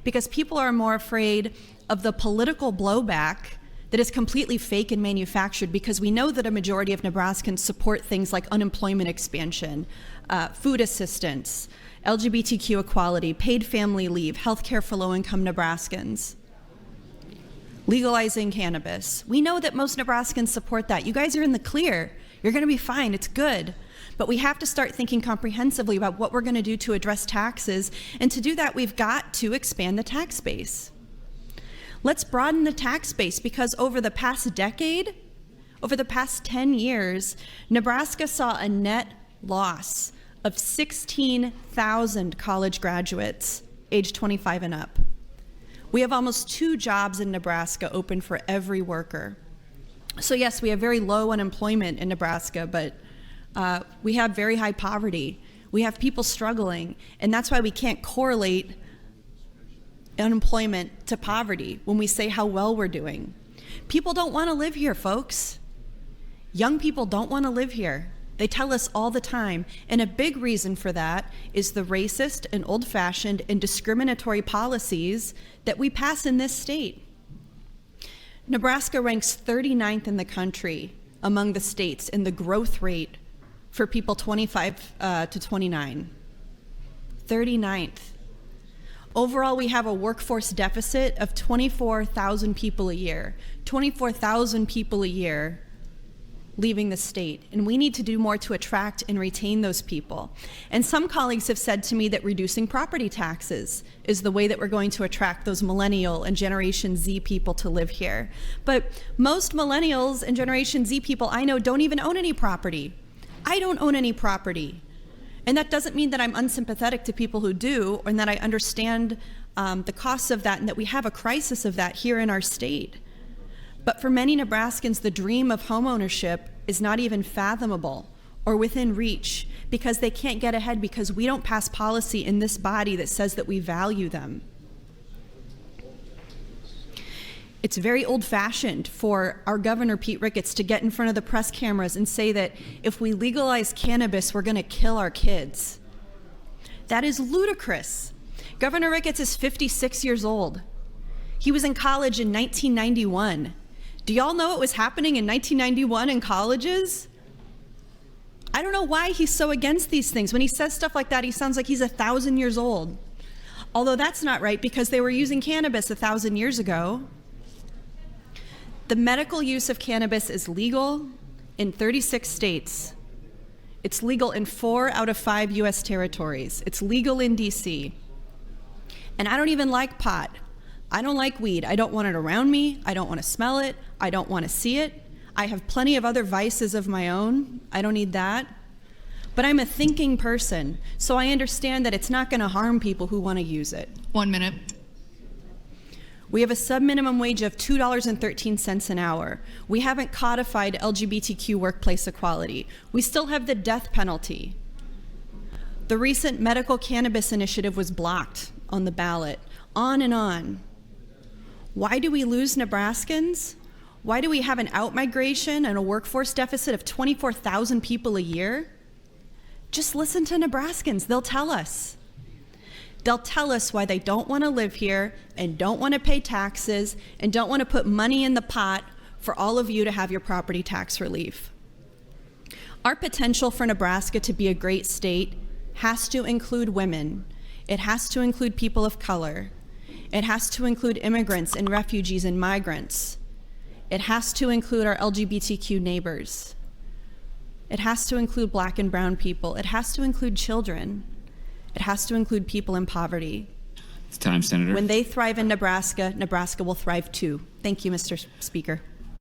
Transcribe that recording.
because people are more afraid of the political blowback that is completely fake and manufactured, because we know that a majority of Nebraskans support things like unemployment expansion, food assistance, LGBTQ equality, paid family leave, healthcare for low-income Nebraskans, legalizing cannabis. We know that most Nebraskans support that. You guys are in the clear. You're going to be fine. It's good. But we have to start thinking comprehensively about what we're going to do to address taxes. And to do that, we've got to expand the tax base. Let's broaden the tax base, because over the past decade, over the past 10 years, Nebraska saw a net loss of 16,000 college graduates age 25 and up. We have almost 2 jobs in Nebraska open for every worker. So yes, we have very low unemployment in Nebraska, but we have very high poverty. We have people struggling, and that's why we can't correlate unemployment to poverty when we say how well we're doing. People don't want to live here, folks. Young people don't want to live here. They tell us all the time, and a big reason for that is the racist and old-fashioned and discriminatory policies that we pass in this state. Nebraska ranks 39th in the country among the states in the growth rate for people 25 to 29. 39th. Overall, we have a workforce deficit of 24,000 people a year. 24,000 people a year leaving the state, and we need to do more to attract and retain those people. And some colleagues have said to me that reducing property taxes is the way that we're going to attract those millennial and Generation Z people to live here. But most millennials and Generation Z people I know don't even own any property. I don't own any property. And that doesn't mean that I'm unsympathetic to people who do, and that I understand the costs of that, and that we have a crisis of that here in our state. But for many Nebraskans, the dream of homeownership is not even fathomable or within reach, because they can't get ahead because we don't pass policy in this body that says that we value them. It's very old-fashioned for our governor, Pete Ricketts, to get in front of the press cameras and say that if we legalize cannabis, we're going to kill our kids. That is ludicrous. Governor Ricketts is 56 years old. He was in college in 1991. Do y'all know what was happening in 1991 in colleges? I don't know why he's so against these things. When he says stuff like that, he sounds like he's 1,000 years old. Although that's not right, because they were using cannabis 1,000 years ago. The medical use of cannabis is legal in 36 states. It's legal in 4 out of 5 US territories. It's legal in DC. And I don't even like pot. I don't like weed. I don't want it around me. I don't want to smell it. I don't want to see it. I have plenty of other vices of my own. I don't need that. But I'm a thinking person, so I understand that it's not going to harm people who want to use it. 1 minute. We have a sub-minimum wage of $2.13 an hour. We haven't codified LGBTQ workplace equality. We still have the death penalty. The recent medical cannabis initiative was blocked on the ballot. On and on. Why do we lose Nebraskans? Why do we have an outmigration and a workforce deficit of 24,000 people a year? Just listen to Nebraskans. They'll tell us. They'll tell us why they don't want to live here and don't want to pay taxes and don't want to put money in the pot for all of you to have your property tax relief. Our potential for Nebraska to be a great state has to include women. It has to include people of color. It has to include immigrants and refugees and migrants. It has to include our LGBTQ neighbors. It has to include Black and brown people. It has to include children. It has to include people in poverty. It's time, Senator. When they thrive in Nebraska, Nebraska will thrive too. Thank you, Mr. Speaker.